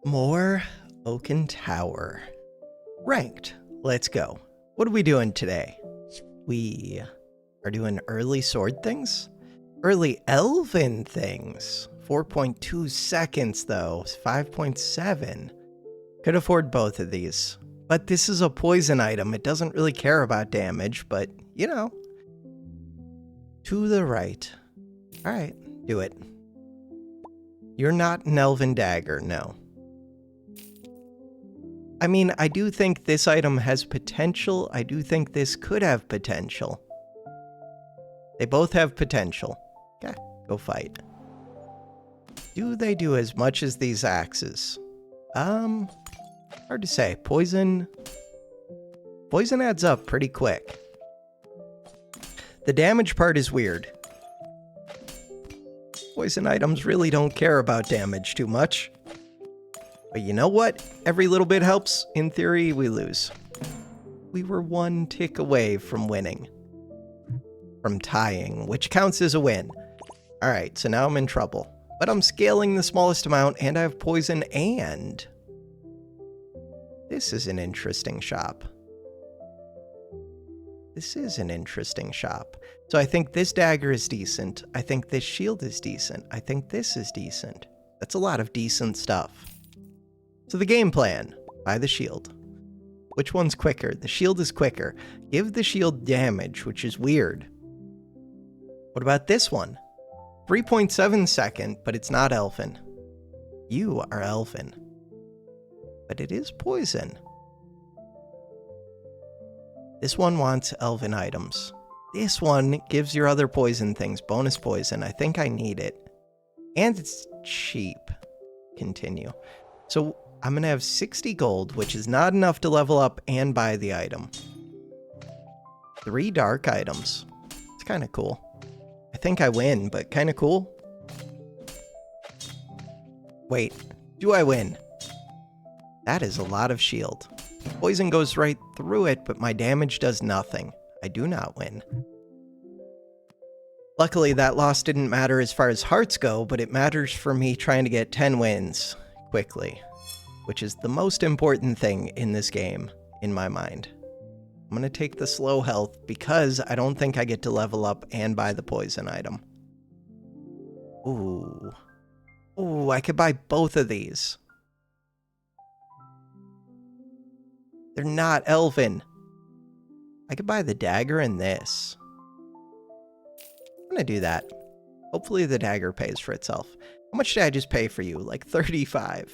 More Oaken Tower. Ranked. Let's go. What are we doing today? We are doing early sword things? Early elven things. 4.2 seconds though. 5.7. Could afford both of these. But this is a poison item. It doesn't really care about damage, but you know. To the right. Alright, do it. You're not an elven dagger, no. I mean, I do think this item has potential. I do think this could have potential. They both have potential. Okay, go fight. Do they do as much as these axes? Hard to say. Poison adds up pretty quick. The damage part is weird. Poison items really don't care about damage too much. But you know what? Every little bit helps. In theory, we lose. We were one tick away from winning. From tying, which counts as a win. Alright, so now I'm in trouble. But I'm scaling the smallest amount, and I have poison, and... This is an interesting shop. This is an interesting shop. So I think this dagger is decent. I think this shield is decent. I think this is decent. That's a lot of decent stuff. So the game plan, buy the shield. Which one's quicker? The shield is quicker. Give the shield damage, which is weird. What about this one? 3.7 second, but it's not elfin. You are elfin. But it is poison. This one wants elven items. This one gives your other poison things bonus poison. I think I need it. And it's cheap. Continue. So I'm going to have 60 gold, which is not enough to level up and buy the item. 3 dark items. It's kind of cool. I think I win, but kind of cool. Wait, do I win? That is a lot of shield. Poison goes right through it, but my damage does nothing. I do not win. Luckily, that loss didn't matter as far as hearts go, but it matters for me trying to get 10 wins quickly. Which is the most important thing in this game, in my mind. I'm going to take the slow health because I don't think I get to level up and buy the poison item. Ooh. Ooh, I could buy both of these. They're not elven. I could buy the dagger and this. I'm going to do that. Hopefully the dagger pays for itself. How much did I just pay for you? Like 35.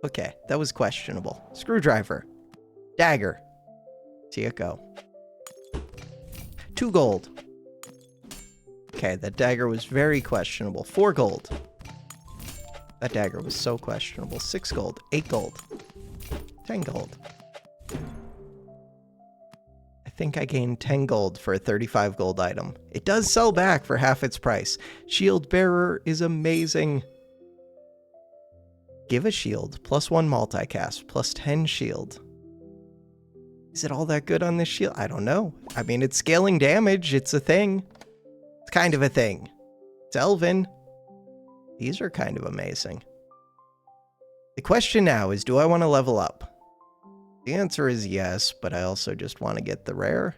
Okay, that was questionable. Screwdriver. Dagger. See it go. 2 gold. Okay, that dagger was very questionable. 4 gold. That dagger was so questionable. 6 gold. 8 gold. 10 gold. I think I gained 10 gold for a 35 gold item. It does sell back for half its price. Shield bearer is amazing. Give a shield, +1 multicast, +10 shield. Is it all that good on this shield? I don't know. I mean, it's scaling damage. It's a thing. It's kind of a thing. It's elven. These are kind of amazing. The question now is, do I want to level up? The answer is yes, but I also just want to get the rare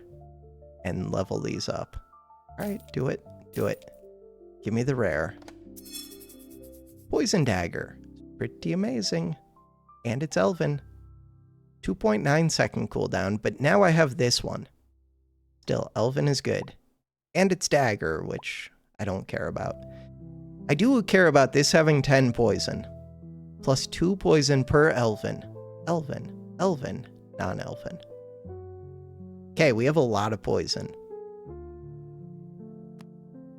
and level these up. All right, do it. Do it. Give me the rare. Poison dagger. Pretty amazing. And it's elven. 2.9 second cooldown, but now I have this one. Still, elven is good. And it's dagger, which I don't care about. I do care about this having 10 poison. +2 poison per elven. Elven. Elven. Non-elven. Okay, we have a lot of poison.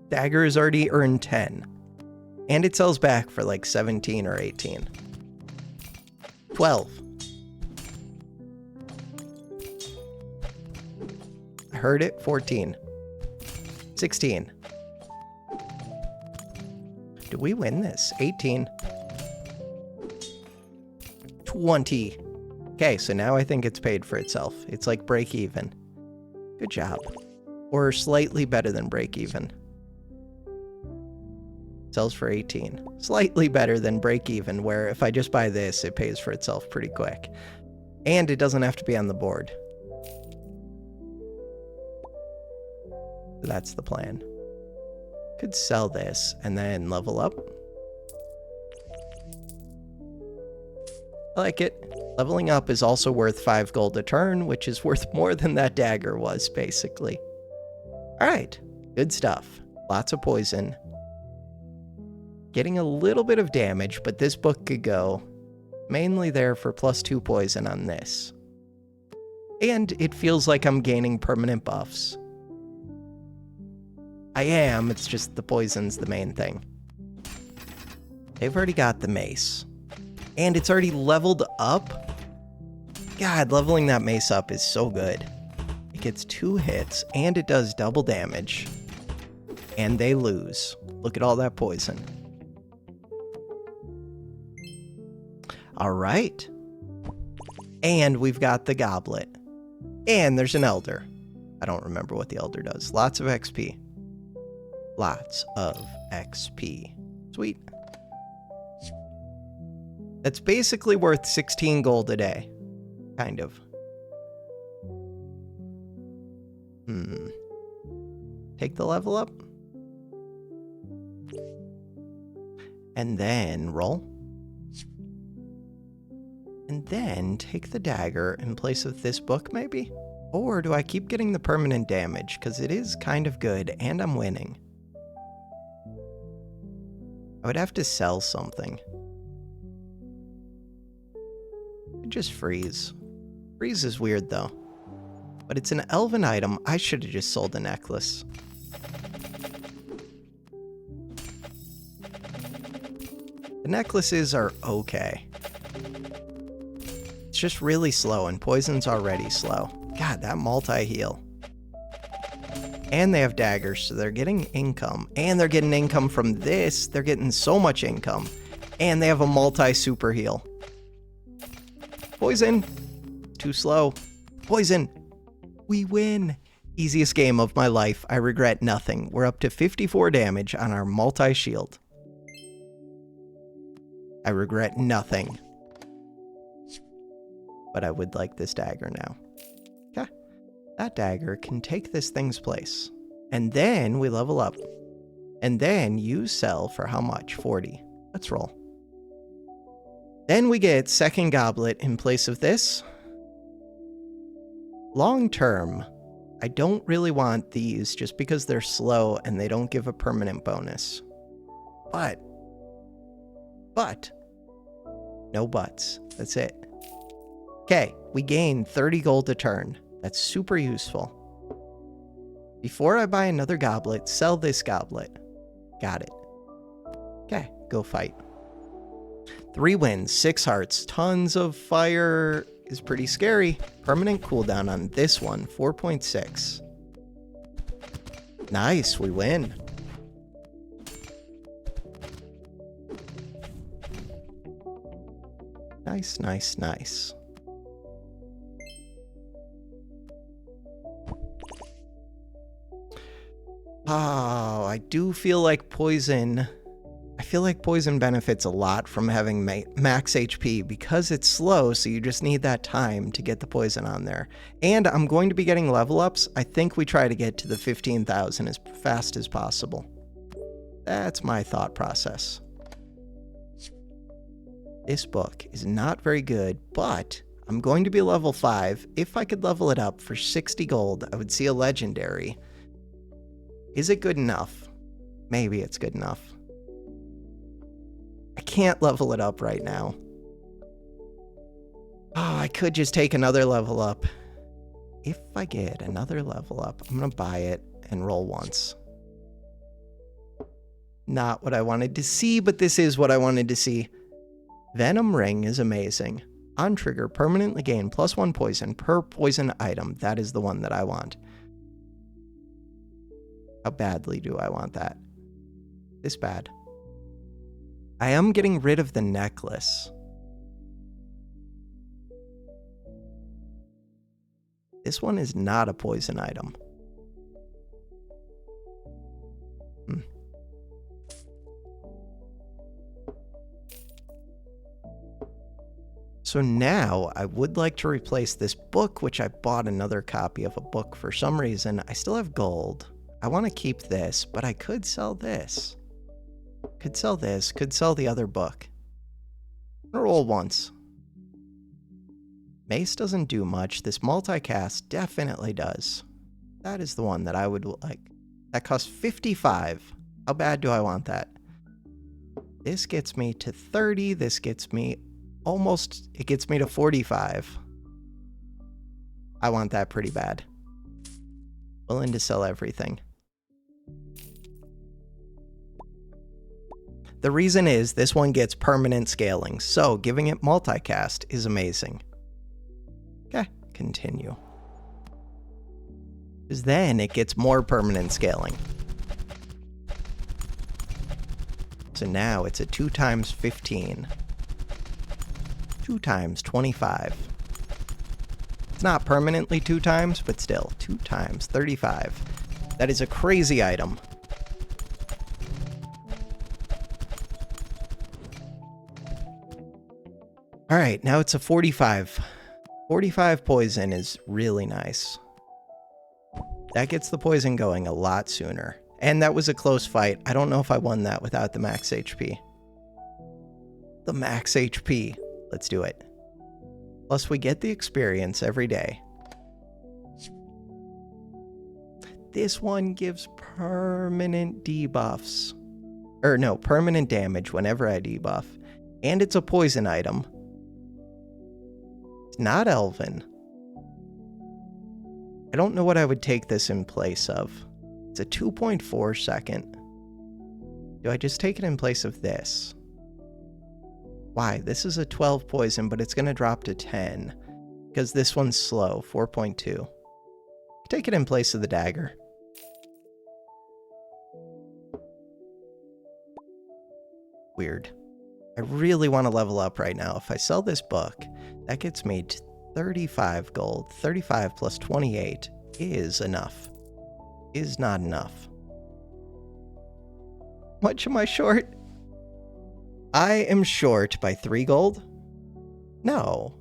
Dagger has already earned 10. And it sells back for like 17 or 18. 12. I heard it. 14. 16. Do we win this? 18. 20. Okay, so now I think it's paid for itself. It's like break even. Good job. Or slightly better than break even. Sells for 18. Slightly better than break even, where if I just buy this, it pays for itself pretty quick. And it doesn't have to be on the board. So that's the plan. Could sell this and then level up. I like it. Leveling up is also worth 5 gold a turn, which is worth more than that dagger was, basically. Alright, good stuff. Lots of poison. Getting a little bit of damage, but this book could go mainly there for +2 poison on this. And it feels like I'm gaining permanent buffs. I am, it's just the poison's the main thing. They've already got the mace. And it's already leveled up? God, leveling that mace up is so good. It gets 2 hits, and it does double damage. And they lose. Look at all that poison. Alright. And we've got the goblet. And there's an elder. I don't remember what the elder does. Lots of XP. Lots of XP. Sweet. That's basically worth 16 gold a day. Kind of. Take the level up. And then roll. And then take the dagger in place of this book, maybe? Or do I keep getting the permanent damage? Because it is kind of good, and I'm winning. I would have to sell something. I'd just freeze. Freeze is weird, though. But it's an elven item. I should have just sold the necklace. The necklaces are okay. It's just really slow, and poison's already slow. God, that multi-heal. And they have daggers, so they're getting income. And they're getting income from this. They're getting so much income. And they have a multi-super heal. Poison. Too slow. Poison. We win. Easiest game of my life. I regret nothing. We're up to 54 damage on our multi-shield. I regret nothing. But I would like this dagger now. Okay. That dagger can take this thing's place. And then we level up. And then you sell for how much? 40. Let's roll. Then we get second goblet in place of this. Long term, I don't really want these just because they're slow and they don't give a permanent bonus. But, no buts. That's it. Okay, we gain 30 gold a turn. That's super useful. Before I buy another goblet, sell this goblet. Got it. Okay, go fight. 3 wins, 6 hearts, tons of fire is pretty scary. Permanent cooldown on this one, 4.6. Nice, we win. Nice, nice, nice. Oh, I do feel like poison. I feel like poison benefits a lot from having max HP because it's slow, so you just need that time to get the poison on there. And I'm going to be getting level ups. I think we try to get to the 15,000 as fast as possible. That's my thought process. This book is not very good, but I'm going to be level 5. If I could level it up for 60 gold, I would see a legendary. Is it good enough? Maybe it's good enough. I can't level it up right now. Oh, I could just take another level up. If I get another level up, I'm going to buy it and roll once. Not what I wanted to see, but this is what I wanted to see. Venom Ring is amazing. On trigger, permanently gain +1 poison per poison item. That is the one that I want. How badly do I want that? This bad. I am getting rid of the necklace. This one is not a poison item. So now I would like to replace this book, which I bought another copy of a book for some reason. I still have gold. I want to keep this, but I could sell this. Could sell this, could sell the other book. Roll once. Mace doesn't do much. This multicast definitely does. That is the one that I would like. That costs 55. How bad do I want that? This gets me to 30. This gets me almost, it gets me to 45. I want that pretty bad. Willing to sell everything. The reason is this one gets permanent scaling, so giving it multicast is amazing. Okay, continue. Because then it gets more permanent scaling. So now it's a 2 times 15. 2 times 25. It's not permanently 2 times, but still, 2 times 35. That is a crazy item. Alright, now it's a 45. 45 poison is really nice. That gets the poison going a lot sooner. And that was a close fight. I don't know if I won that without the max HP. The max HP. Let's do it. Plus we get the experience every day. This one gives permanent debuffs. Or no, permanent damage whenever I debuff. And it's a poison item. It's not Elven. I don't know what I would take this in place of. It's a 2.4 second. Do I just take it in place of this? Why? This is a 12 poison, but it's going to drop to 10. Because this one's slow, 4.2. Take it in place of the dagger. Weird. I really want to level up right now. If I sell this book, that gets me 35 gold. 35 plus 28 is enough. Is not enough. Much am I short? I am short by 3 gold? No.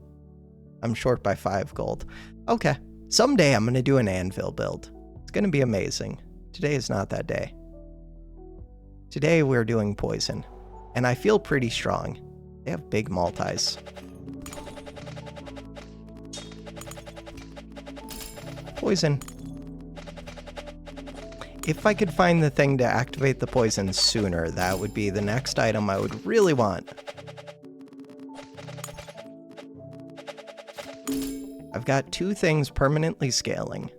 I'm short by 5 gold. Okay. Someday I'm going to do an anvil build. It's going to be amazing. Today is not that day. Today we're doing poison. And I feel pretty strong. They have big multis. Poison. If I could find the thing to activate the poison sooner, that would be the next item I would really want. I've got 2 things permanently scaling.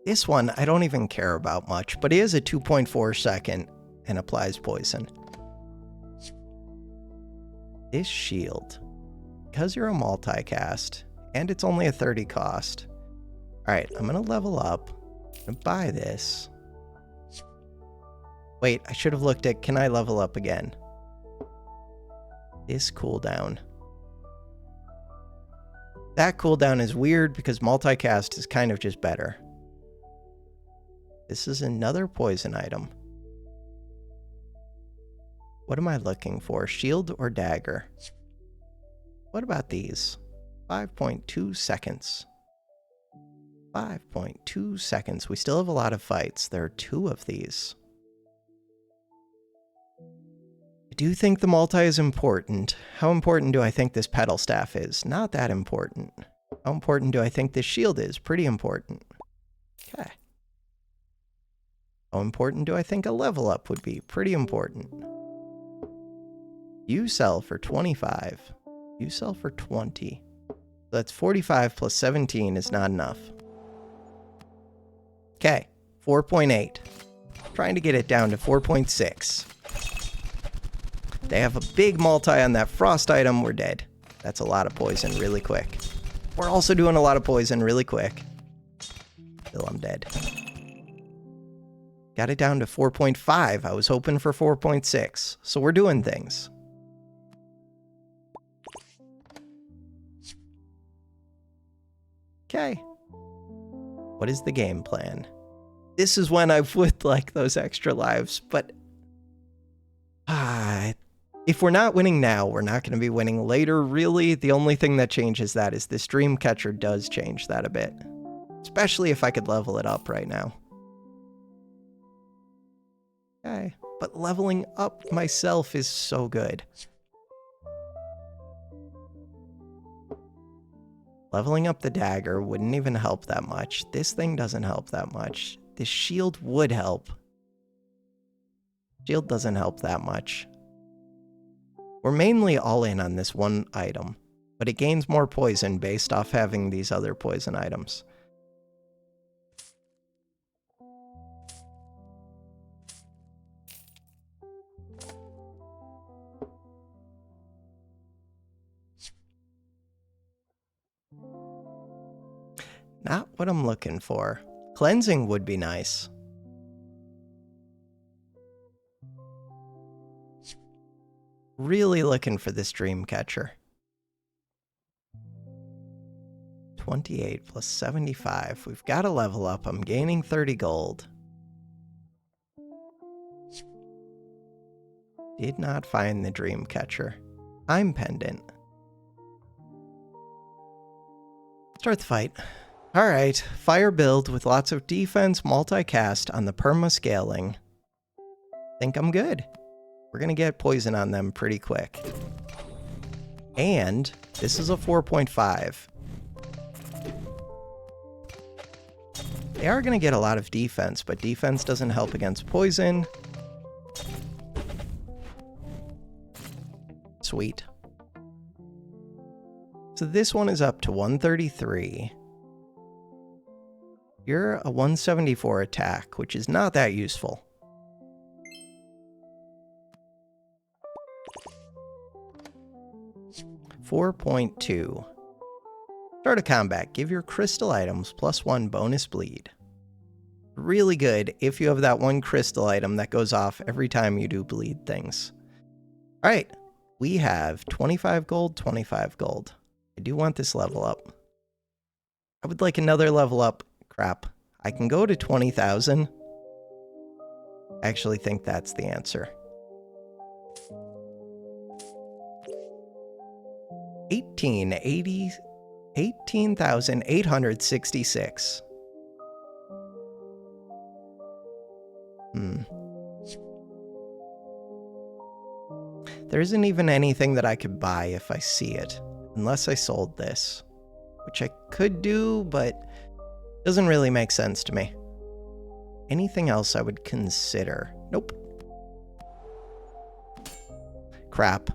This one I don't even care about much, but it is a 2.4 second and applies poison. This shield, because you're a multicast, and it's only a 30 cost. Alright, I'm gonna level up. I'm gonna buy this. Wait, I should have looked at, can I level up again? This cooldown. That cooldown is weird because multicast is kind of just better. This is another poison item. What am I looking for? Shield or dagger? What about these? 5.2 seconds. 5.2 seconds. We still have a lot of fights. There are 2 of these. I do think the multi is important. How important do I think this pedal staff is? Not that important. How important do I think this shield is? Pretty important. Okay. How important do I think a level up would be? Pretty important. You sell for 25. You sell for 20. That's 45 plus 17 is not enough. Okay, 4.8. Trying to get it down to 4.6. They have a big multi on that frost item. We're dead. That's a lot of poison really quick. We're also doing a lot of poison really quick. Still, I'm dead. Got it down to 4.5. I was hoping for 4.6. So we're doing things. Okay. What is the game plan? This is when I would like those extra lives, but If we're not winning now, we're not going to be winning later, really. The only thing that changes that is this dream catcher does change that a bit. Especially if I could level it up right now. Okay, but leveling up myself is so good. Leveling up the dagger wouldn't even help that much. This thing doesn't help that much. This shield would help. Shield doesn't help that much. We're mainly all in on this one item, but it gains more poison based off having these other poison items. Not what I'm looking for. Cleansing would be nice. Really looking for this dream catcher. 28 plus 75. We've got to level up. I'm gaining 30 gold. Did not find the dream catcher. Time pendant. Start the fight. Alright, fire build with lots of defense, multicast on the perma scaling. Think I'm good. We're gonna get poison on them pretty quick. And this is a 4.5. They are gonna get a lot of defense, but defense doesn't help against poison. Sweet. So this one is up to 133. You're a 174 attack, which is not that useful. $4.2. Start of combat. Give your crystal items +1 bonus bleed. Really good if you have that one crystal item that goes off every time you do bleed things. Alright, we have 25 gold, 25 gold. I do want this level up. I would like another level up. Crap. I can go to 20,000. I actually think that's the answer. 18,866. There isn't even anything that I could buy if I see it, unless I sold this, which I could do, but doesn't really make sense to me. Anything else I would consider? Nope. Crap.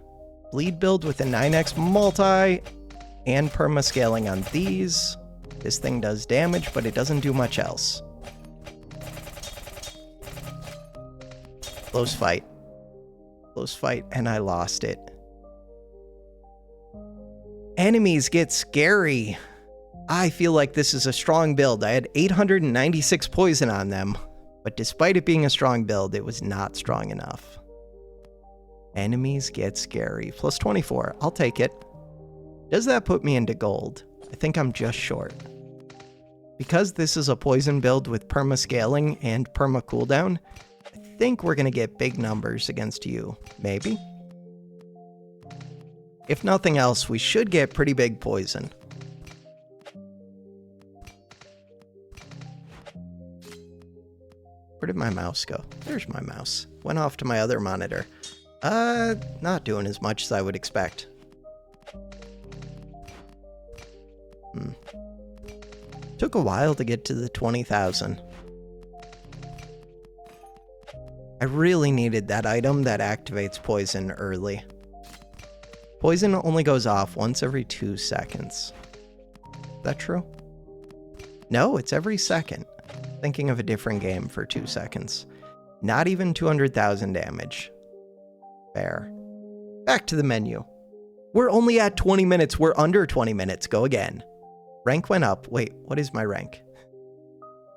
Bleed build with a 9x multi and perma scaling on these. This thing does damage, but it doesn't do much else. Close fight. Close fight, and I lost it. Enemies get scary. I feel like this is a strong build. I had 896 poison on them, but despite it being a strong build, it was not strong enough. Enemies get scary. Plus 24. I'll take it. Does that put me into gold? I think I'm just short. Because this is a poison build with perma scaling and perma cooldown, I think we're going to get big numbers against you. Maybe? If nothing else, we should get pretty big poison. Where did my mouse go? There's my mouse. Went off to my other monitor. Not doing as much as I would expect. Took a while to get to the 20,000. I really needed that item that activates poison early. Poison only goes off once every 2 seconds. Is that true? No, it's every second. Thinking of a different game for 2 seconds. Not even 200,000 damage. Fair. Back to the menu. We're only at 20 minutes. We're under 20 minutes. Go again. Rank went up. Wait, what is my rank?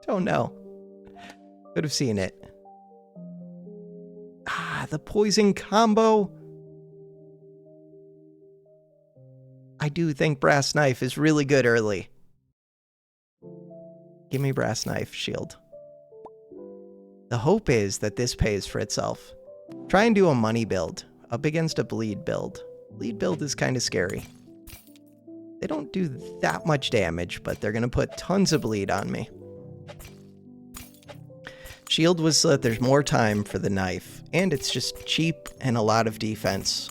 Don't know. Could have seen it. Ah, the poison combo. I do think Brass Knife is really good early. Give me Brass Knife shield. The hope is that this pays for itself. Try and do a money build. up against a bleed build. Bleed build is kind of scary. They don't do that much damage, but they're going to put tons of bleed on me. Shield was so that there's more time for the knife, and it's just cheap and a lot of defense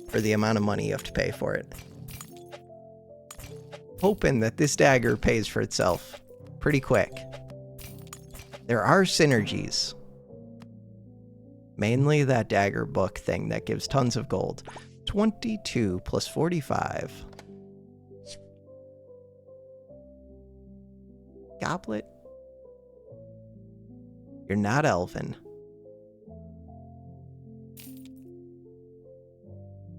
for the amount of money you have to pay for it. Hoping that this dagger pays for itself pretty quick. There are synergies. Mainly that dagger book thing that gives tons of gold. 22 plus 45. Goblet. You're not elven.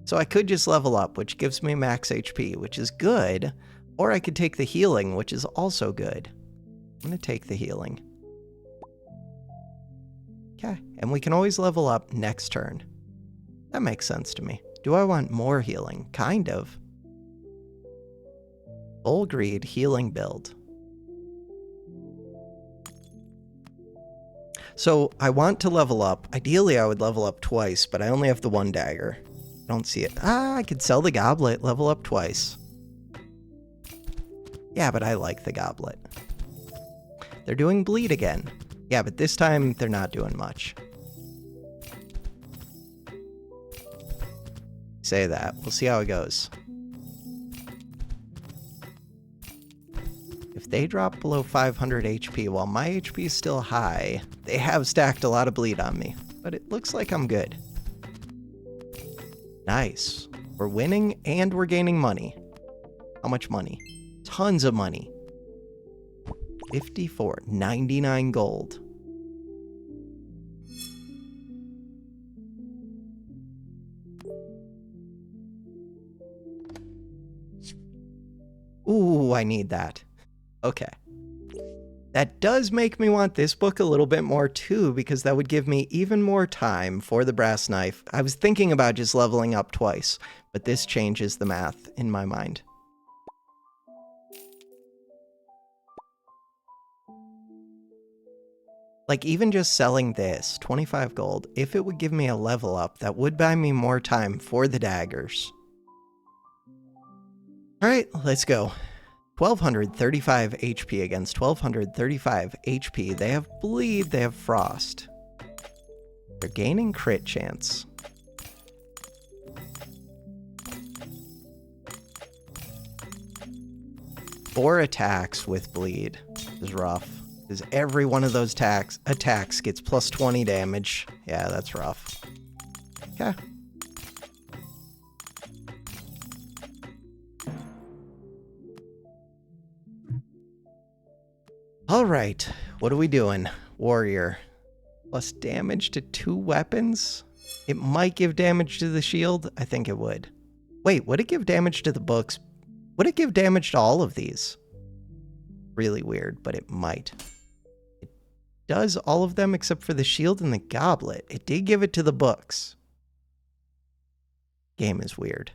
So I could just level up, which gives me max HP, which is good. Or I could take the healing, which is also good. I'm going to take the healing. Okay, and we can always level up next turn. That makes sense to me. Do I want more healing? Kind of. Full greed healing build. So I want to level up. Ideally, I would level up twice, but I only have the one dagger. I don't see it. I could sell the goblet, level up twice. Yeah, but I like the goblet. They're doing bleed again. Yeah, but this time they're not doing much. Say that. We'll see how it goes. If they drop below 500 HP while my HP is still high, they have stacked a lot of bleed on me. But it looks like I'm good. Nice. We're winning and we're gaining money. How much money? Tons of money. 54, 99 gold. Ooh, I need that. Okay. That does make me want this book a little bit more too, because that would give me even more time for the brass knife. I was thinking about just leveling up twice, but this changes the math in my mind. Like, even just selling this, 25 gold, if it would give me a level up, that would buy me more time for the daggers. Alright, let's go. 1235 HP against 1235 HP. They have bleed, they have frost. They're gaining crit chance. Four attacks with bleed is rough. Because every one of those attacks gets plus 20 damage. Yeah, that's rough. Okay. Alright, what are we doing? Warrior. Plus damage to 2 weapons? It might give damage to the shield? I think it would. Wait, would it give damage to the books? Would it give damage to all of these? Really weird, but it might. It does all of them except for the shield and the goblet. It did give it to the books. Game is weird.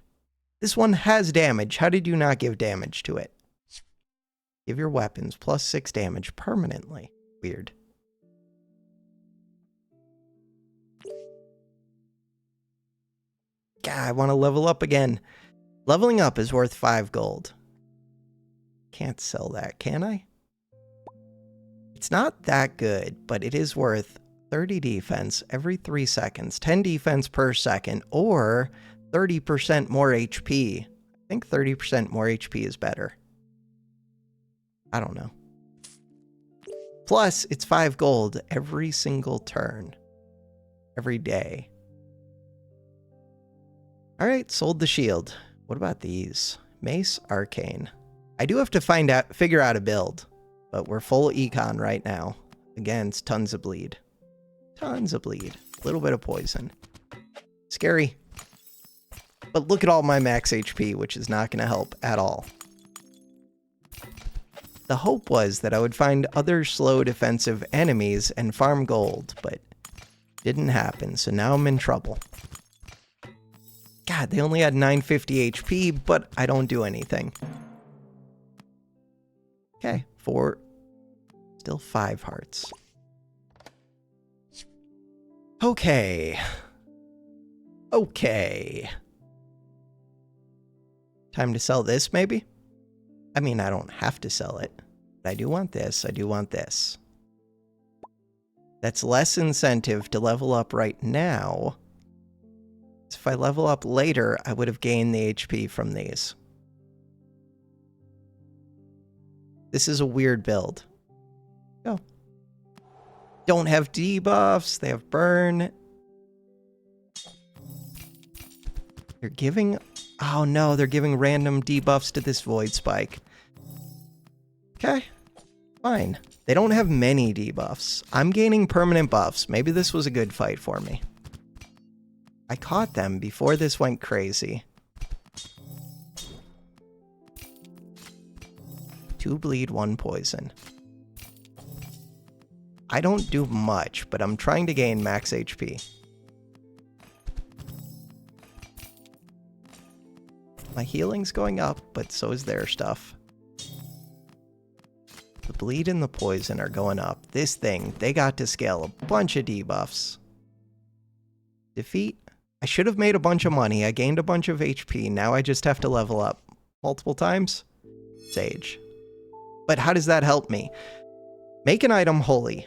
This one has damage. How did you not give damage to it? Give your weapons plus 6 damage permanently. Weird. God, I want to level up again. Leveling up is worth 5 gold. Can't sell that, can I? It's not that good, but it is worth 30 defense every 3 seconds, 10 defense per second, or 30% more HP. I think 30% more HP is better. I don't know. Plus, it's 5 gold every single turn. Every day. Alright, sold the shield. What about these? Mace, Arcane. I do have to figure out a build. But we're full econ right now. Against tons of bleed. Tons of bleed. A little bit of poison. Scary. But look at all my max HP, which is not going to help at all. The hope was that I would find other slow defensive enemies and farm gold, but didn't happen, so now I'm in trouble. God, they only had 950 HP, but I don't do anything. Okay, still 5 hearts. Okay. Okay. Time to sell this, maybe? I mean, I don't have to sell it. But I do want this. I do want this. That's less incentive to level up right now. If I level up later, I would have gained the HP from these. This is a weird build. Go. Don't have debuffs. They have burn. They're giving... Oh no, they're giving random debuffs to this Void Spike. Okay, fine. They don't have many debuffs. I'm gaining permanent buffs. Maybe this was a good fight for me. I caught them before this went crazy. 2 bleed, 1 poison. I don't do much, but I'm trying to gain max HP. My healing's going up, but so is their stuff. The bleed and the poison are going up. This thing, they got to scale a bunch of debuffs. Defeat. I should have made a bunch of money. I gained a bunch of HP. Now I just have to level up multiple times. Sage. But how does that help me? Make an item holy.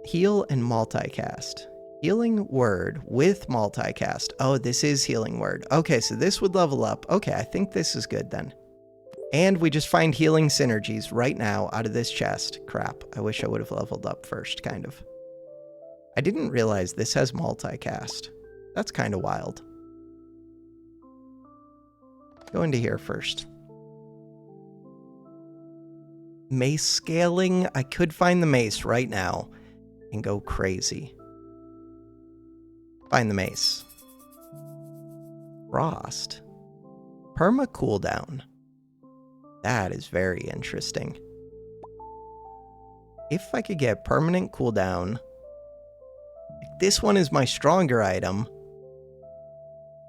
Heal and multicast. Healing word with multicast. Oh, this is healing word. Okay, so this would level up. Okay, I think this is good then. And we just find healing synergies right now out of this chest. Crap, I wish I would have leveled up first, kind of. I didn't realize this has multicast. That's kind of wild. Go into here first. Mace scaling. I could find the mace right now and go crazy. Find the mace. Frost. Perma cooldown. That is very interesting. If I could get permanent cooldown... This one is my stronger item.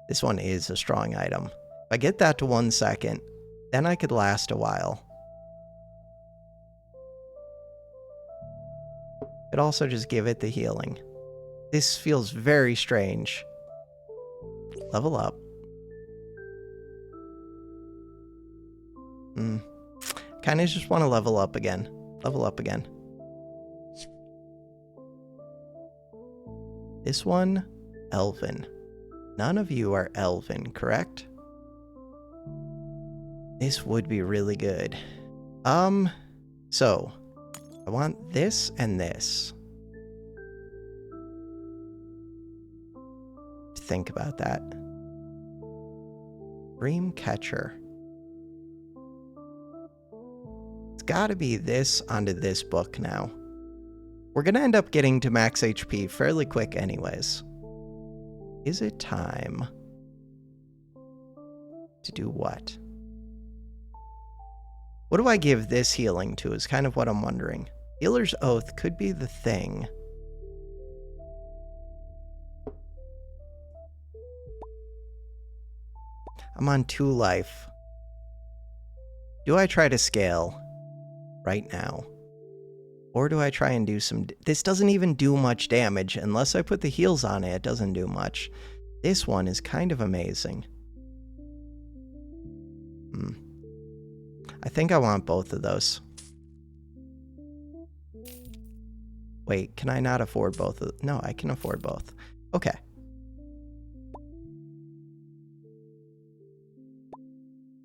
This one is a strong item. If I get that to 1 second, then I could last a while. Could also just give it the healing. This feels very strange. Level up. Kind of just want to level up again. Level up again. This one, Elven. None of you are Elven, correct? This would be really good. So, I want this and this. Think about that. Dream Catcher. It's gotta be this onto this book now. We're gonna end up getting to max HP fairly quick anyways. Is it time to do what? What do I give this healing to is kind of what I'm wondering. Healer's Oath could be the thing. I'm on 2 life. Do I try to scale right now? Or do I try and do some... This doesn't even do much damage. Unless I put the heals on it, it doesn't do much. This one is kind of amazing. I think I want both of those. Wait, can I not afford both of... No, I can afford both. Okay.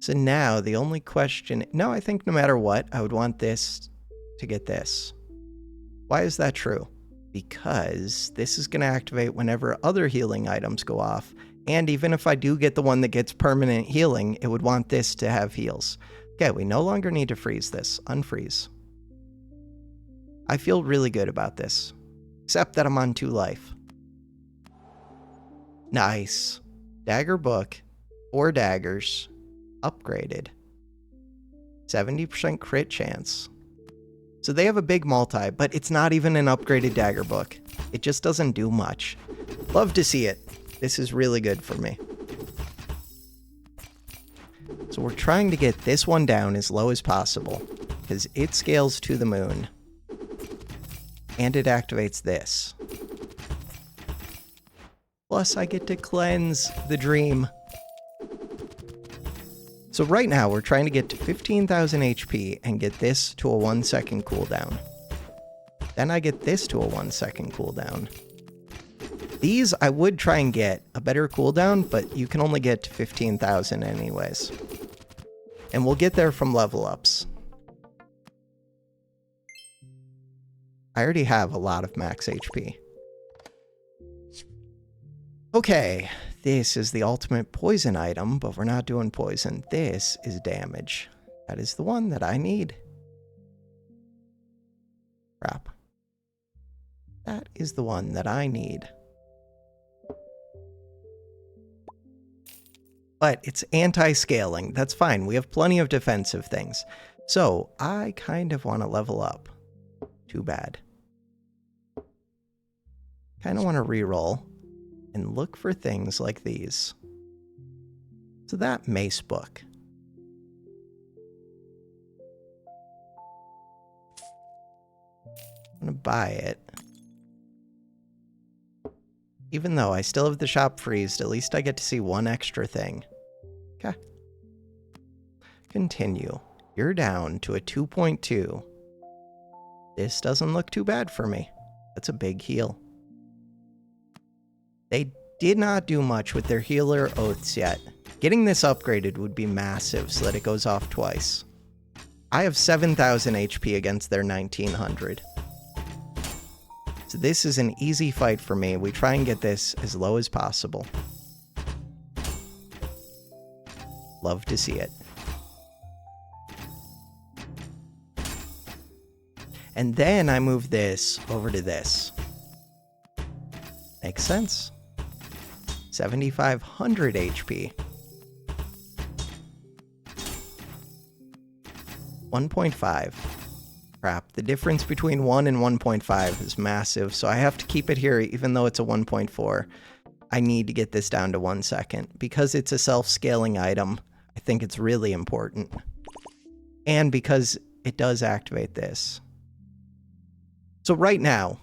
So now the only question... No, I think no matter what, I would want this to get this. Why is that true? Because this is going to activate whenever other healing items go off. And even if I do get the one that gets permanent healing, it would want this to have heals. Okay, we no longer need to freeze this. Unfreeze. I feel really good about this. Except that I'm on 2 life. Nice. Dagger book. 4 daggers. Upgraded. 70% crit chance. So they have a big multi, but it's not even an upgraded dagger book. It just doesn't do much. Love to see it. This is really good for me. So we're trying to get this one down as low as possible, because it scales to the moon. And it activates this. Plus, I get to cleanse the dream. So right now, we're trying to get to 15,000 HP and get this to a 1-second cooldown. Then I get this to a 1-second cooldown. These, I would try and get a better cooldown, but you can only get to 15,000 anyways. And we'll get there from level ups. I already have a lot of max HP. Okay, this is the ultimate poison item, but we're not doing poison. This is damage. That is the one that I need. Crap. That is the one that I need. But it's anti-scaling. That's fine. We have plenty of defensive things. So I kind of want to level up. Too bad. Kind of want to reroll and look for things like these. So that mace book. I'm going to buy it. Even though I still have the shop freezed, at least I get to see one extra thing. Okay. Continue. You're down to a 2.2. This doesn't look too bad for me. That's a big heal. They did not do much with their healer oaths yet. Getting this upgraded would be massive so that it goes off twice. I have 7,000 HP against their 1,900. So this is an easy fight for me. We try and get this as low as possible. Love to see it. And then I move this over to this. Makes sense. 7,500 HP. 1.5. Crap, the difference between 1 and 1.5 is massive, so I have to keep it here even though it's a 1.4. I need to get this down to 1 second. Because it's a self-scaling item, I think it's really important. And because it does activate this. So right now,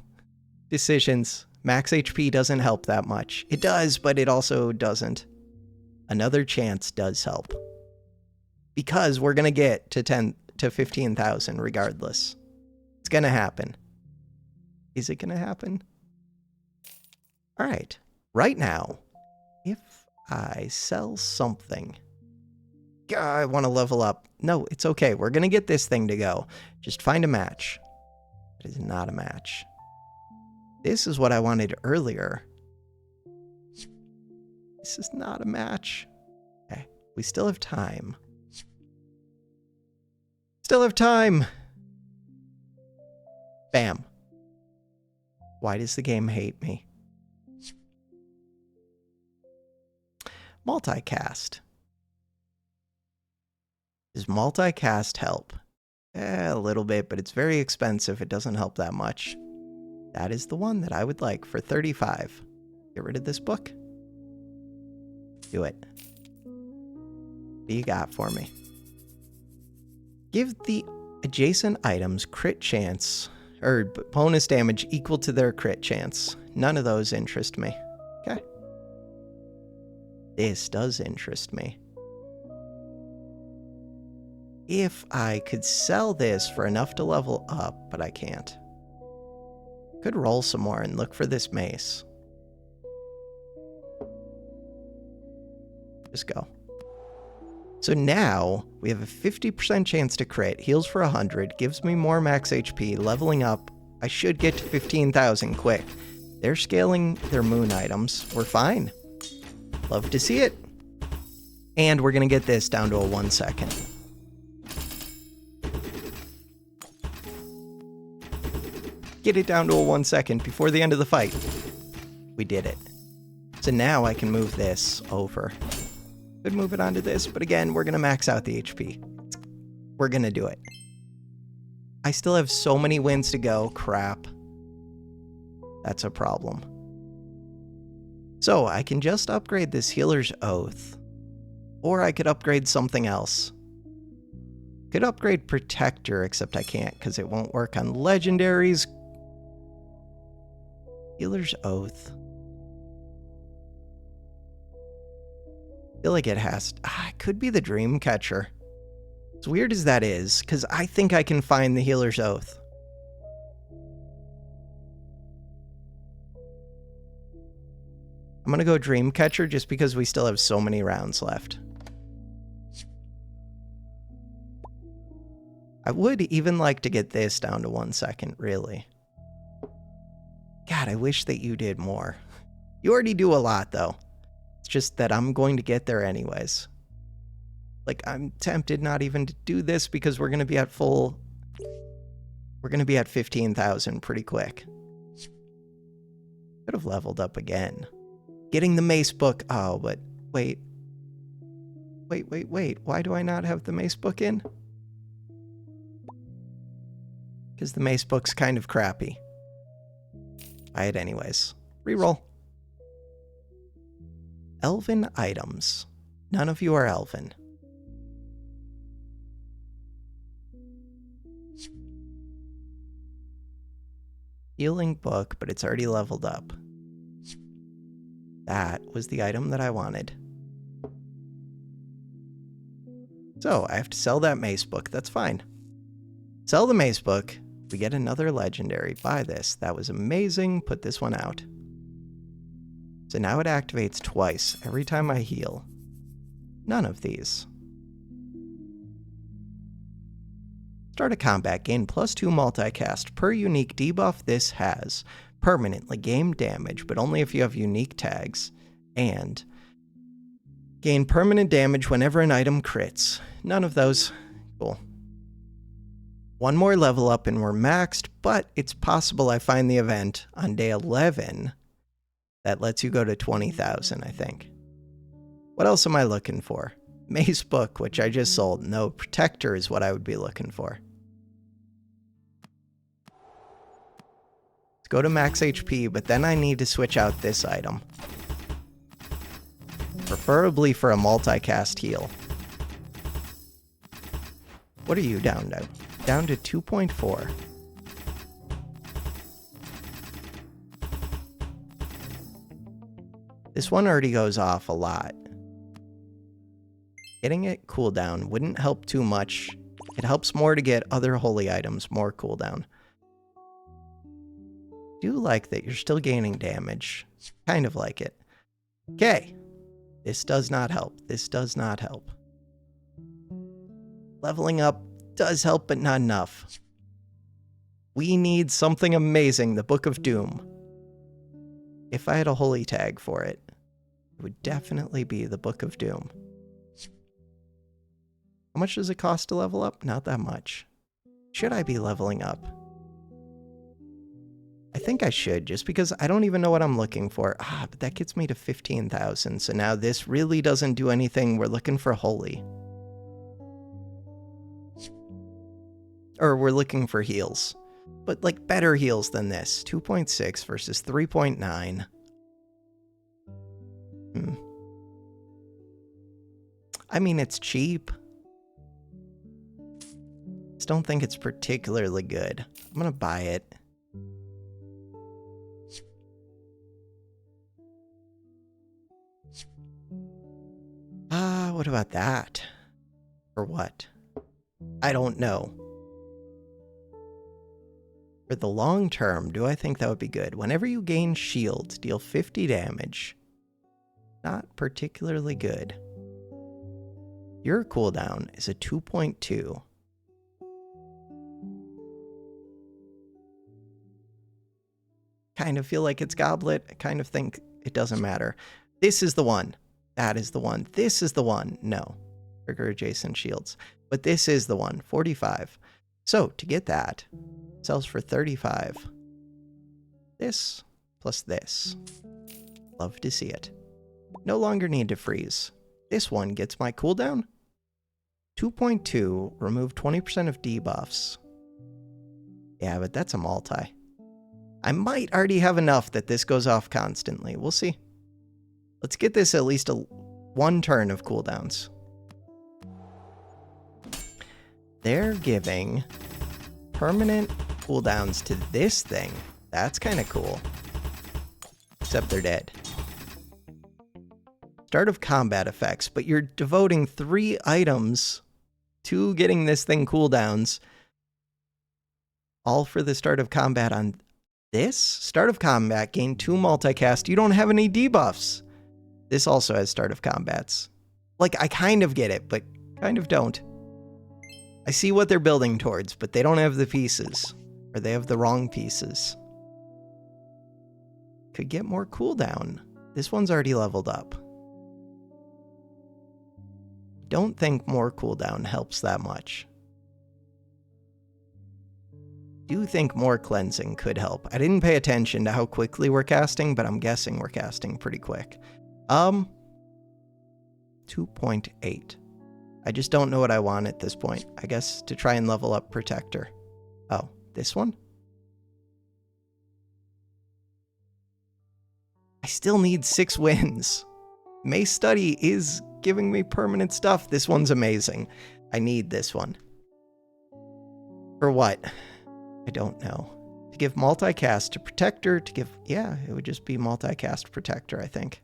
decisions. Max HP doesn't help that much. It does, but it also doesn't. Another chance does help. Because we're going to get to 15,000 regardless. It's going to happen. Is it going to happen? All right. Right now, if I sell something... I want to level up. No, it's okay. We're going to get this thing to go. Just find a match. It is not a match. This is what I wanted earlier. This is not a match. Okay, we still have time. Still have time. Bam. Why does the game hate me? Multicast. Does multicast help? A little bit, but it's very expensive. It doesn't help that much. That is the one that I would like for 35. Get rid of this book. Do it. What do you got for me? Give the adjacent items crit chance, or bonus damage equal to their crit chance. None of those interest me. Okay. This does interest me. If I could sell this for enough to level up, but I can't. Could roll some more and look for this mace. Just go. So now we have a 50% chance to crit, heals for 100, gives me more max HP, leveling up. I should get to 15,000 quick. They're scaling their moon items. We're fine. Love to see it. And we're going to get this down to a 1 second. Get it down to a 1 second before the end of the fight. We did it. So now I can move this over. Could move it onto this, but again, we're going to max out the HP. We're going to do it. I still have so many wins to go. Crap. That's a problem. So I can just upgrade this Healer's Oath. Or I could upgrade something else. Could upgrade Protector, except I can't because it won't work on legendaries. Healer's Oath. I feel like it has... it could be the Dream Catcher. As weird as that is, because I think I can find the Healer's Oath. I'm going to go Dreamcatcher just because we still have so many rounds left. I would even like to get this down to 1 second, really. God, I wish that you did more. You already do a lot, though. It's just that I'm going to get there anyways. Like, I'm tempted not even to do this because we're going to be at full... We're going to be at 15,000 pretty quick. Could have leveled up again. Getting the mace book. Oh, but wait. Wait. Why do I not have the mace book in? Because the mace book's kind of crappy. Buy it anyways. Reroll. Elven items. None of you are elven. Healing book, but it's already leveled up. That was the item that I wanted. So, I have to sell that mace book. That's fine. Sell the mace book. We get another legendary. Buy this. That was amazing. Put this one out. So now it activates twice every time I heal. None of these. Start a combat. Gain +2 multicast per unique debuff this has. Permanently gain damage, but only if you have unique tags. And gain permanent damage whenever an item crits. None of those. Cool. One more level up and we're maxed, but it's possible I find the event on day 11 that lets you go to 20,000, I think. What else am I looking for? Mace book, which I just sold. No, protector is what I would be looking for. Go to max HP, but then I need to switch out this item. Preferably for a multicast heal. What are you down to? Down to 2.4. This one already goes off a lot. Getting it cooldown wouldn't help too much. It helps more to get other holy items more cooldown. Do like that you're still gaining damage. Kind of like it. Okay. This does not help. This does not help. Leveling up does help, but not enough. We need something amazing. The Book of Doom. If I had a holy tag for it, it would definitely be the Book of Doom. How much does it cost to level up? Not that much. Should I be leveling up? I think I should, just because I don't even know what I'm looking for. But that gets me to 15,000, so now this really doesn't do anything. We're looking for holy. Or we're looking for heals. But, like, better heals than this. 2.6 versus 3.9. I mean, it's cheap. Just don't think it's particularly good. I'm gonna buy it. What about that? Or what? I don't know. For the long term, do I think that would be good? Whenever you gain shield, deal 50 damage. Not particularly good. Your cooldown is a 2.2. Kind of feel like it's Goblet. I kind of think it doesn't matter. This is the one. That is the one. This is the one. No. Trigger adjacent shields. But this is the one. 45. So, to get that, sells for 35. This plus this. Love to see it. No longer need to freeze. This one gets my cooldown. 2.2. Remove 20% of debuffs. Yeah, but that's a multi. I might already have enough that this goes off constantly. We'll see. Let's get this at least one turn of cooldowns. They're giving permanent cooldowns to this thing. That's kind of cool. Except they're dead. Start of combat effects, but you're devoting 3 items to getting this thing cooldowns. All for the start of combat on this? Start of combat, gain 2 multicast. You don't have any debuffs. This also has start of combats. Like, I kind of get it, but kind of don't. I see what they're building towards, but they don't have the pieces. Or they have the wrong pieces. Could get more cooldown. This one's already leveled up. Don't think more cooldown helps that much. Do think more cleansing could help. I didn't pay attention to how quickly we're casting, but I'm guessing we're casting pretty quick. 2.8. I just don't know what I want at this point. I guess to try and level up Protector. Oh, this one? I still need 6 wins. Mace Study is giving me permanent stuff. This one's amazing. I need this one. For what? I don't know. To give multicast to Protector, to give... Yeah, it would just be multicast Protector, I think.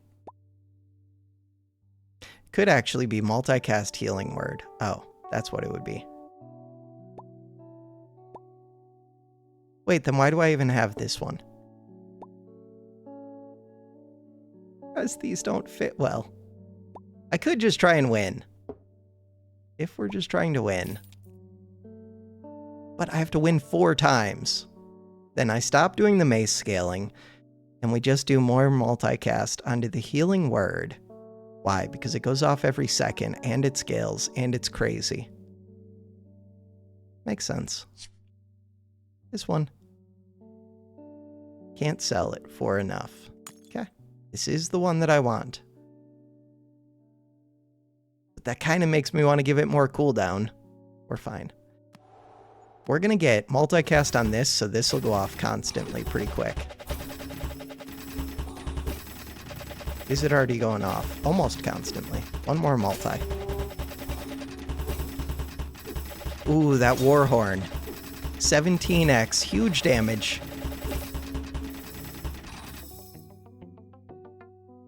Could actually be multicast Healing Word. Oh, that's what it would be. Wait, then why do I even have this one? Because these don't fit well. I could just try and win. If we're just trying to win. But I have to win 4 times. Then I stop doing the mace scaling, and we just do more multicast onto the Healing Word. Why? Because it goes off every second, and it scales, and it's crazy. Makes sense. This one. Can't sell it for enough. Okay. This is the one that I want. But that kind of makes me want to give it more cooldown. We're fine. We're going to get multicast on this, so this will go off constantly pretty quick. Is it already going off? Almost constantly. One more multi. Ooh, that Warhorn. 17x, huge damage.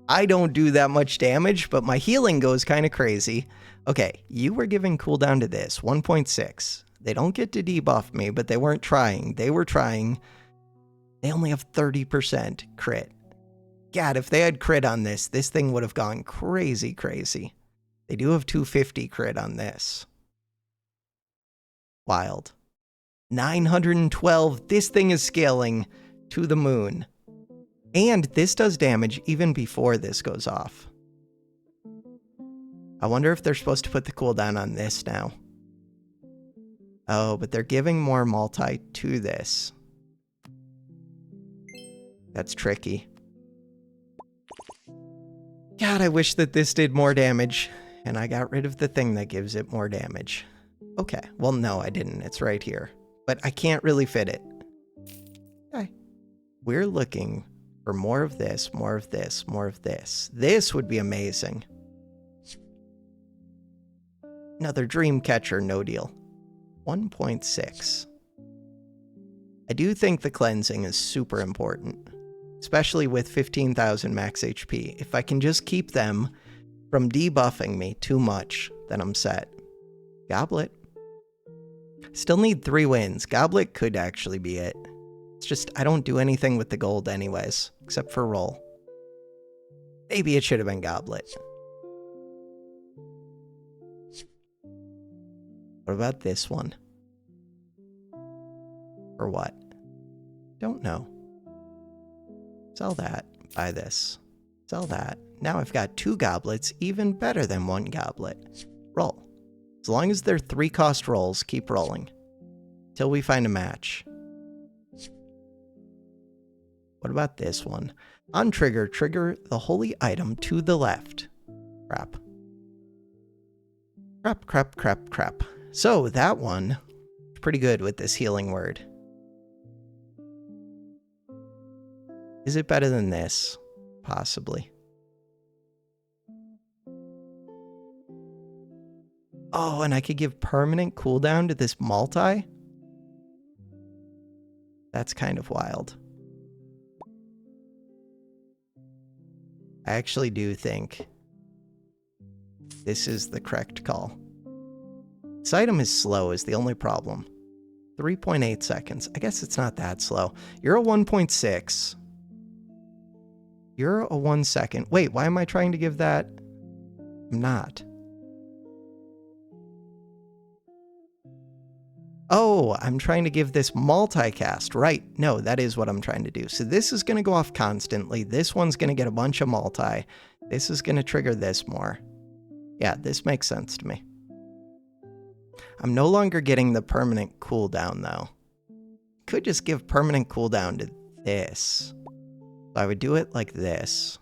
I don't do that much damage, but my healing goes kind of crazy. Okay, you were giving cooldown to this, 1.6. They don't get to debuff me, but they weren't trying. They were trying. They only have 30% crit. God, if they had crit on this, this thing would have gone crazy, crazy. They do have 250 crit on this. Wild. 912. This thing is scaling to the moon. And this does damage even before this goes off. I wonder if they're supposed to put the cooldown on this now. Oh, but they're giving more multi to this. That's tricky. God, I wish that this did more damage, and I got rid of the thing that gives it more damage. Okay, well, no, I didn't. It's right here. But I can't really fit it. Okay. We're looking for more of this, more of this, more of this. This would be amazing. Another dream catcher, no deal. 1.6. I do think the cleansing is super important. Especially with 15,000 max HP. If I can just keep them from debuffing me too much, then I'm set. Goblet. Still need 3 wins. Goblet could actually be it. It's just, I don't do anything with the gold anyways, except for roll. Maybe it should have been Goblet. What about this one? Or what? Don't know. Sell that. Buy this. Sell that. Now I've got 2 goblets, even better than 1 goblet. Roll. As long as they're 3-cost rolls, keep rolling. Till we find a match. What about this one? On trigger, trigger the holy item to the left. Crap. Crap, crap, crap, crap. So that one, pretty good with this Healing Word. Is it better than this? Possibly. Oh, and I could give permanent cooldown to this multi? That's kind of wild. I actually do think This is the correct call. This item is slow is the only problem. 3.8 seconds. I guess it's not that slow. You're a 1.6. You're a 1 second. Wait, why am I trying to give that? I'm not. Oh, I'm trying to give this multicast. Right. No, that is what I'm trying to do. So this is going to go off constantly. This one's going to get a bunch of multi. This is going to trigger this more. Yeah, this makes sense to me. I'm no longer getting the permanent cooldown, though. Could just give permanent cooldown to this. So I would do it like this.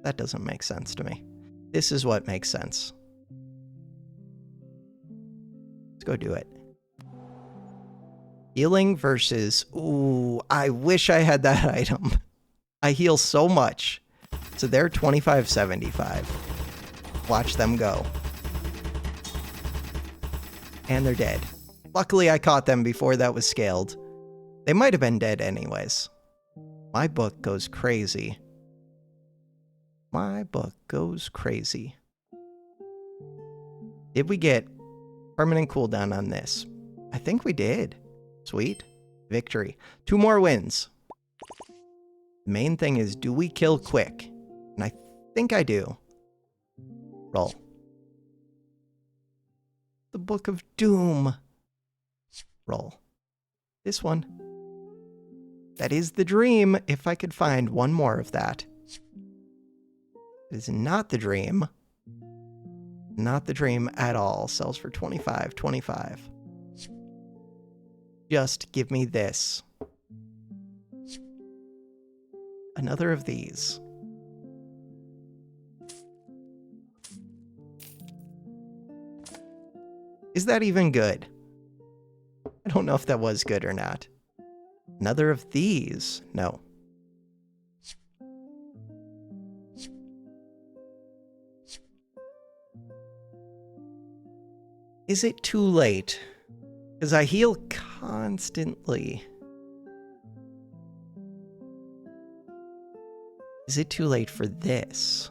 That doesn't make sense to me. This is what makes sense. Let's go do it. Healing versus... Ooh, I wish I had that item. I heal so much. So they're 25-75. Watch them go. And they're dead. Luckily, I caught them before that was scaled. They might have been dead anyways. My book goes crazy. My book goes crazy. Did we get permanent cooldown on this? I think we did. Sweet. Victory. 2 more wins. The main thing is, do we kill quick? And I think I do. Roll. The Book of Doom. Roll. This one. That is the dream, if I could find one more of that. It is not the dream. Not the dream at all. Sells for 25. Just give me this. Another of these. Is that even good? I don't know if that was good or not. Another of these. No. Is it too late? Because I heal constantly. Is it too late for this?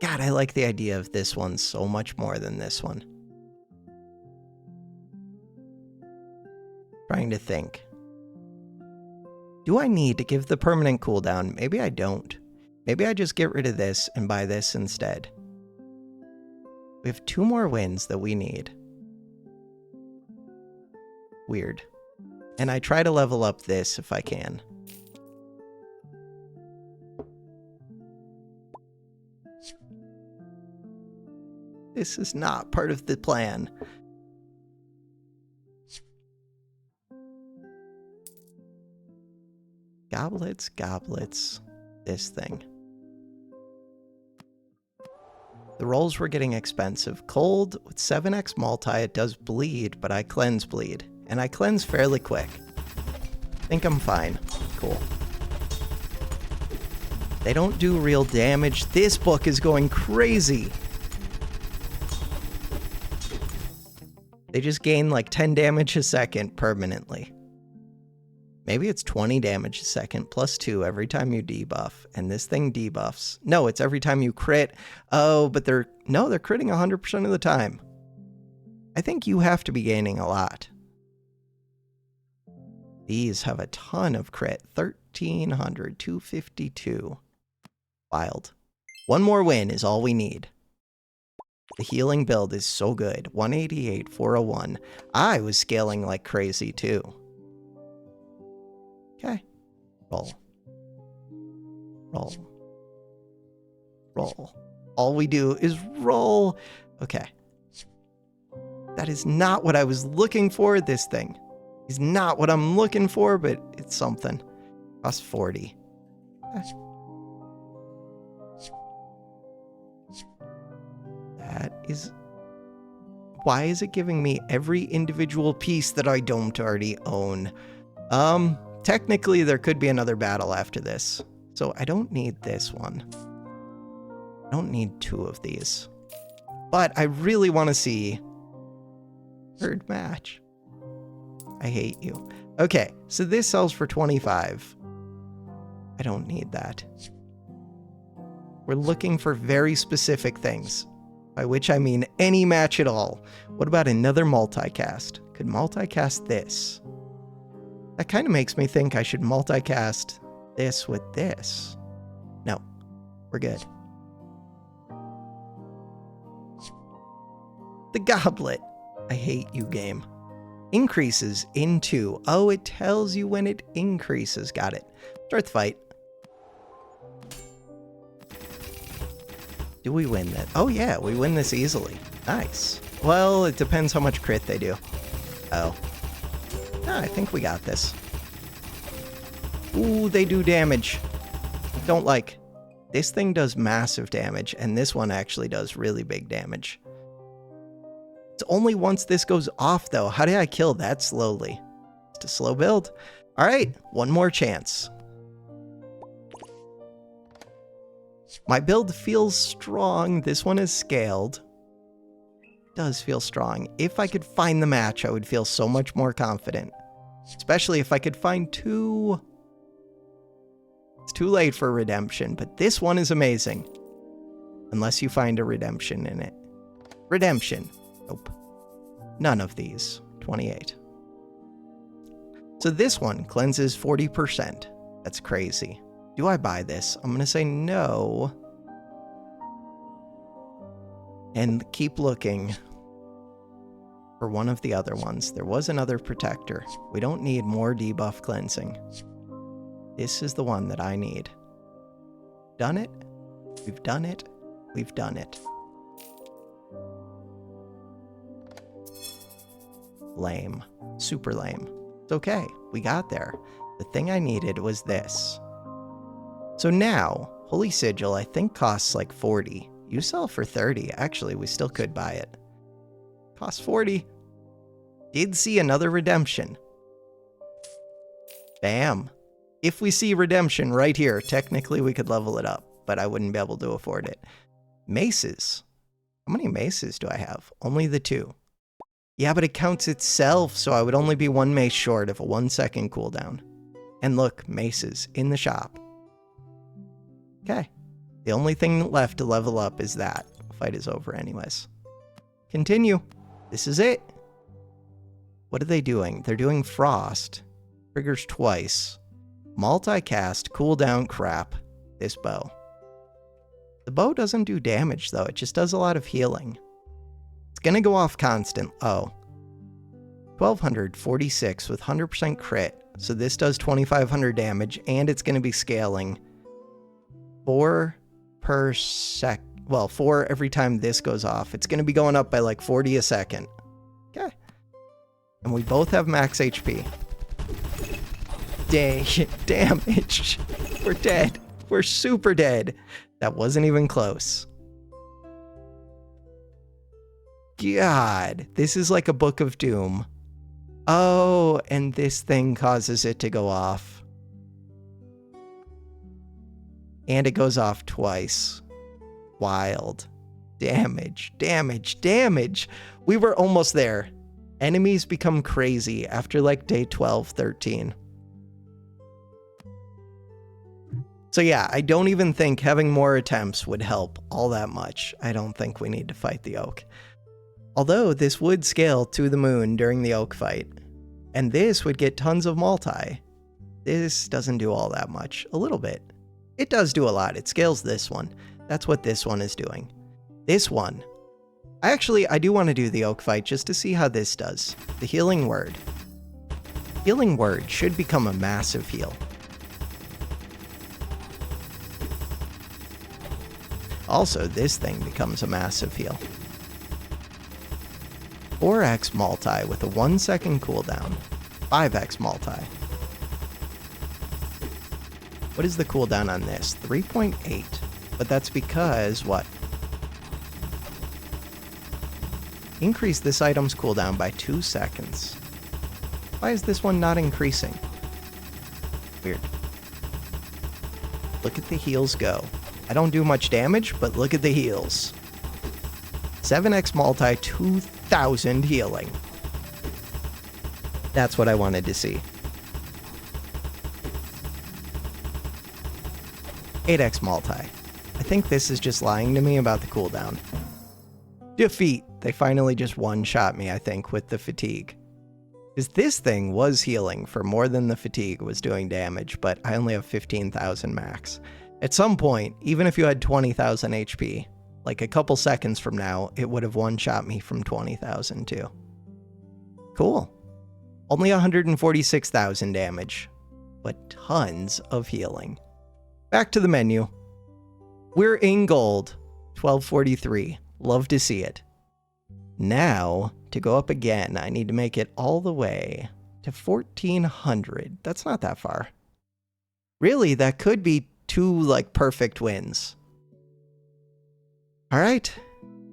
God, I like the idea of this one so much more than this one. Trying to think. Do I need to give the permanent cooldown? Maybe I don't. Maybe I just get rid of this and buy this instead. We have 2 more wins that we need. Weird. And I try to level up this if I can. This is not part of the plan. Goblets, goblets, this thing. The rolls were getting expensive. Cold with 7x multi, it does bleed, but I cleanse bleed. And I cleanse fairly quick. Think I'm fine. Cool. They don't do real damage. This book is going crazy. They just gain like 10 damage a second permanently. Maybe it's 20 damage a second plus 2 every time you debuff. And this thing debuffs. No, it's every time you crit. Oh, but they're critting 100% of the time. I think you have to be gaining a lot. These have a ton of crit. 1,300, 252. Wild. 1 more win is all we need. The healing build is so good. 188, 401. I was scaling like crazy too. Okay. Roll. Roll. Roll. All we do is roll. Okay. That is not what I was looking for. This thing is not what I'm looking for, but it's something. Cost 40. Okay. That is... Why is it giving me every individual piece that I don't already own? Technically, there could be another battle after this. So I don't need this one. I don't need 2 of these. But I really want to see... Third match. I hate you. Okay, so this sells for 25. I don't need that. We're looking for very specific things, by which I mean any match at all. What about another multicast? Could multicast this? That kind of makes me think I should multicast this with this. No, we're good. The goblet. I hate you, game. Increases in 2. Oh, it tells you when it increases. Got it. Start the fight. Do we win that? Oh yeah, we win this easily. Nice. Well, it depends how much crit they do. Oh. I think we got this. Ooh, they do damage. Don't like. This thing does massive damage, and this one actually does really big damage. It's only once this goes off, though. How did I kill that slowly? It's a slow build. All right, one more chance. My build feels strong. This one is scaled. It does feel strong. If I could find the match, I would feel so much more confident. Especially if I could find 2. It's too late for redemption, but this one is amazing. Unless you find a redemption in it. Redemption. Nope. None of these. 28. So this one cleanses 40%. That's crazy. Do I buy this? I'm going to say no. And keep looking for one of the other ones. There was another protector. We don't need more debuff cleansing. This is the one that I need. Done it? We've done it. We've done it. Lame. Super lame. It's okay. We got there. The thing I needed was this. So now, Holy Sigil I think costs like 40. You sell for 30. Actually, we still could buy it. Costs 40. Did see another redemption. Bam. If we see redemption right here, technically we could level it up, but I wouldn't be able to afford it. Maces. How many maces do I have? Only the 2. Yeah, but it counts itself, so I would only be 1 mace short of a 1-second cooldown. And look, maces in the shop. Okay. The only thing left to level up is that. Fight is over anyways. Continue. This is it. What are they doing? They're doing frost. Triggers twice. Multicast, cooldown crap. This bow. The bow doesn't do damage though. It just does a lot of healing. It's gonna go off constant. Oh. 1246 with 100% crit. So this does 2500 damage and it's gonna be scaling 4 per sec. Well, 4 every time this goes off. It's going to be going up by like 40 a second. Okay. And we both have max HP. Damage. We're dead. We're super dead. That wasn't even close. God, this is like a Book of Doom. Oh, and this thing causes it to go off. And it goes off twice. Wild. Damage, damage, damage. We were almost there. Enemies become crazy after like day 12, 13. So yeah, I don't even think having more attempts would help all that much. I don't think we need to fight the Oak. Although this would scale to the moon during the Oak fight. And this would get tons of multi. This doesn't do all that much. A little bit. It does do a lot. It scales this one. That's what this one is doing. This one. I do want to do the Oak fight just to see how this does. The Healing Word. Healing Word should become a massive heal. Also, this thing becomes a massive heal. 4x multi with a 1-second cooldown. 5x multi. What is the cooldown on this? 3.8. But that's because what? Increase this item's cooldown by 2 seconds. Why is this one not increasing? Weird. Look at the heals go. I don't do much damage, but look at the heals. 7x multi, 2000 healing. That's what I wanted to see. 8x multi. I think this is just lying to me about the cooldown. Defeat. They finally just one-shot me, I think, with the fatigue. Because this thing was healing for more than the fatigue was doing damage, but I only have 15,000 max. At some point, even if you had 20,000 HP, like a couple seconds from now, it would have one-shot me from 20,000 too. Cool. Only 146,000 damage, but tons of healing. Back to the menu. We're in gold, 1243. Love to see it. Now, to go up again, I need to make it all the way to 1400. That's not that far. Really, that could be 2 like perfect wins. All right,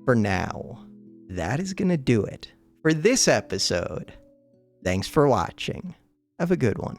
for now, that is gonna do it for this episode. Thanks for watching. Have a good one.